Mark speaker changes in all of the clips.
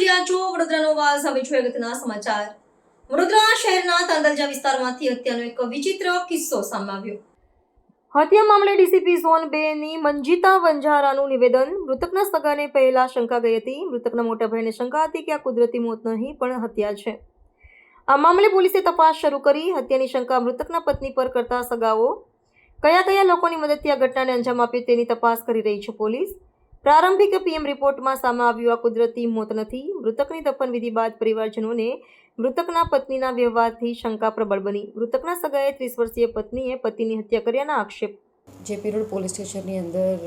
Speaker 1: જોઈ રહ્યા છો વડોદરાનો વાસ. હવે જોઈએ અગત્યના સમાચાર. વડોદરા શહેરના તાંદલજા વિસ્તારમાંથી હત્યાનો એક વિચિત્ર કિસ્સો સામે આવ્યો. હત્યા મામલે ડીસીપી ઝોન 2 ની મંજીતા વંજારાનું નિવેદન. મૃતકના સગાને પહેલા શંકા ગઈ હતી. મૃતકના મોટા ભાઈને શંકા હતી કે આ કુદરતી મોત નહીં પણ હત્યા છે. આ મામલે પોલીસે તપાસ શરૂ કરી. હત્યાની શંકા મૃતકના પત્ની પર કરતા સગાઓ કયા લોકોની મદદથી આ ઘટનાને અંજામ આપ્યો તેની તપાસ કરી રહી છે પોલીસ. પ્રારંભિક પીએમ રિપોર્ટમાં સામે આવ્યું આ કુદરતી મોત નથી. મૃતકની દફન વિધિ બાદ પરિવારજનોને મૃતકના પત્નીના વ્યવહારથી શંકા પ્રબળ બની. મૃતકના સગાએ 30 વર્ષીય પત્નીએ પતિની હત્યા કર્યાના આક્ષેપ.
Speaker 2: જેપી રોડ પોલીસ સ્ટેશનની અંદર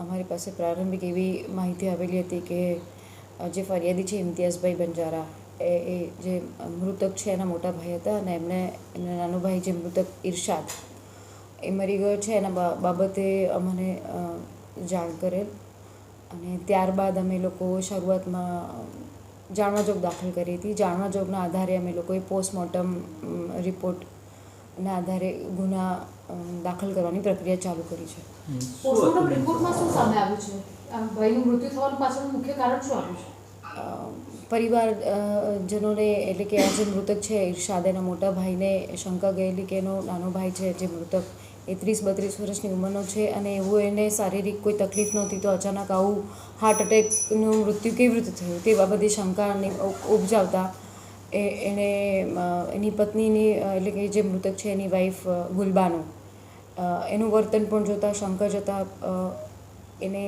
Speaker 2: અમારી પાસે પ્રારંભિક એવી માહિતી આવેલી હતી કે જે ફરિયાદી છે ઇમ્તિયાઝભાઈ બંજારા એ જે મૃતક છે એના મોટા ભાઈ હતા અને એમના નાનો ભાઈ જે મૃતક ઇરશાદ એ મરી ગયો છે એના બાબતે અમને જાણ કરેલ અને ત્યારબાદ અમે લોકો શરૂઆતમાં જાણવાજોગ દાખલ કરી હતી. જાણવાજોગના આધારે અમે લોકોએ પોસ્ટમોર્ટમ રિપોર્ટના આધારે ગુના દાખલ કરવાની પ્રક્રિયા ચાલુ કરી છે.
Speaker 3: પોસ્ટમોર્ટમ રિપોર્ટમાં શું સામે આવ્યું છે? ભાઈનું મૃત્યુ થવાનું પાછળનું મુખ્ય કારણ શું આવ્યું છે?
Speaker 2: પરિવારજનોને એટલે કે આ જે મૃતક છે ઇરશાદ એના મોટા ભાઈને શંકા ગયેલી કે એનો નાનો ભાઈ છે જે મૃતક એ 30-32 વર્ષની ઉંમરનો છે અને એવું એને શારીરિક કોઈ તકલીફ નહોતી તો અચાનક આવું હાર્ટ એટેકનું મૃત્યુ કેવી રીતે થયું તે બાબતે શંકાને ઉપજાવતા એણે એની પત્નીની એટલે કે જે મૃતક છે એની વાઈફ ગુલબાનો એનું વર્તન પણ જોતાં શંકા જતાં એને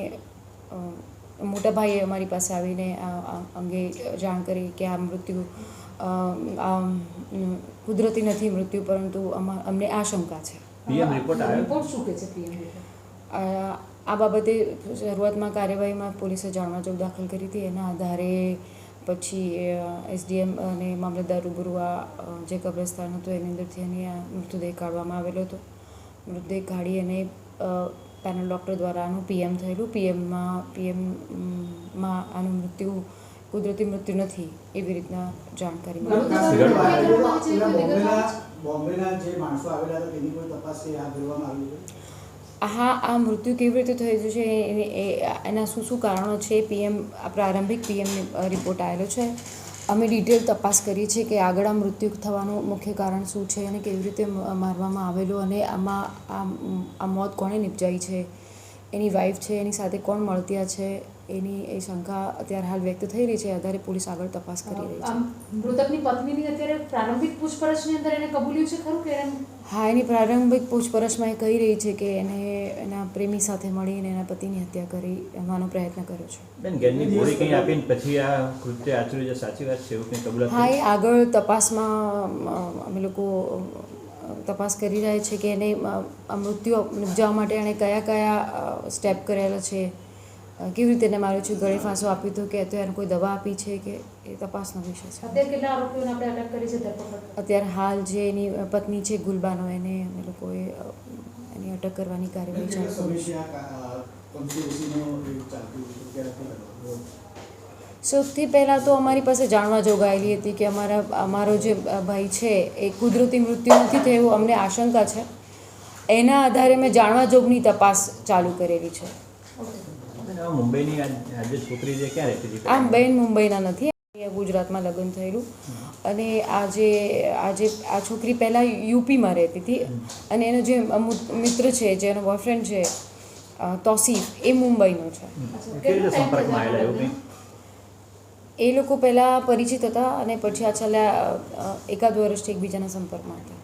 Speaker 2: મોટા ભાઈએ અમારી પાસે આવીને આ અંગે જાણ કરી કે આ મૃત્યુ કુદરતી નથી મૃત્યુ પરંતુ અમને આ શંકા છે.
Speaker 3: રિપોર્ટ શું કહે છે પીએમ રિપોર્ટ?
Speaker 2: આ બાબતે શરૂઆતમાં કાર્યવાહીમાં પોલીસે જાણવાજોગ દાખલ કરી હતી. એના આધારે પછી એસડીએમ અને મામલતદાર રૂબરૂ આ જે કબ્રસ્તાન હતું એની અંદરથી એને આ મૃતદેહ કાઢવામાં આવેલો હતો. મૃતદેહ કાઢી અને પેનલ ડૉક્ટર દ્વારા આનું પીએમ થયેલું. પીએમમાં આનું મૃત્યુ કુદરતી મૃત્યુ નથી એવી રીતના જાણકારી હા આ મૃત્યુ કેવી રીતે થયું છે એના શું કારણો છે પ્રારંભિક પીએમ રિપોર્ટ આવેલો છે. અમે ડિટેલ તપાસ કરી છે કે આગળ આ મૃત્યુ થવાનું મુખ્ય કારણ શું છે અને કેવી રીતે મારવામાં આવેલું અને આમાં આ મોત કોણે નિપજાઈ છે, એની વાઈફ છે એની સાથે કોણ મળતિયા છે એની એ શંકા અત્યારે હાલ વ્યક્ત થઈ રહી છે. આધારે પોલીસ આગળ તપાસ કરી રહી છે.
Speaker 3: મૃતકની પત્નીની અત્યારે પ્રારંભિક પૂછપરછની અંદર એને કબૂલ્યું છે ખરું કે
Speaker 2: હા એની પ્રારંભિક પૂછપરછમાં એ કહી રહી છે કે એને એના પ્રેમી સાથે મળીને એના પતિની હત્યા કરી એવાનો પ્રયત્ન કર્યો છે.
Speaker 4: બેન ઘરની બોડી કંઈ આપીને પછી આ કૃત્ય આચર્યું છે, સાચી વાત છે એવું કંઈ કબૂલાત?
Speaker 2: હા એ આગળ તપાસમાં અમે લોકો તપાસ કરી રહ્યા છે કે એને આ મૃત્યુ નિપજાવવા માટે એણે કયા સ્ટેપ કરેલા છે, કેવી રીતે એને માર્યું છે, ગળે ફાંસો આપ્યો હતો કે અત્યારે કોઈ દવા આપી છે કે એ તપાસનો વિષય છે.
Speaker 3: અત્યારે કેટલા આરોપીઓને આપણે અટક કરી છે ધરપકડ?
Speaker 2: અત્યારે હાલ જે એની પત્ની છે ગુલબાનો એને અમે લોકોએ એની અટક કરવાની કાર્યવાહી ચાલુ કરી છે. સૌથી પહેલાં તો અમારી પાસે જાણવા જોગાયેલી હતી કે અમારો જે ભાઈ છે એ કુદરતી મૃત્યુ નથી થયું અમને આશંકા છે. એના આધારે મેં જાણવા જોગની તપાસ ચાલુ કરેલી છે.
Speaker 4: મુંબઈની આજે છોકરી જે ક્યાં રહેતી હતી?
Speaker 2: આ બેન મુંબઈના નથી, ગુજરાતમાં લગ્ન થયેલું અને આ છોકરી પહેલાં યુપીમાં રહેતી હતી અને એનો જે મિત્ર છે જેનો બોયફ્રેન્ડ છે તોસીફ એ મુંબઈનો છે. એ લોકો પહેલાં પરિચિત હતા અને પછી આ છેલ્લા એકાદ વર્ષથી એકબીજાના સંપર્કમાં હતા.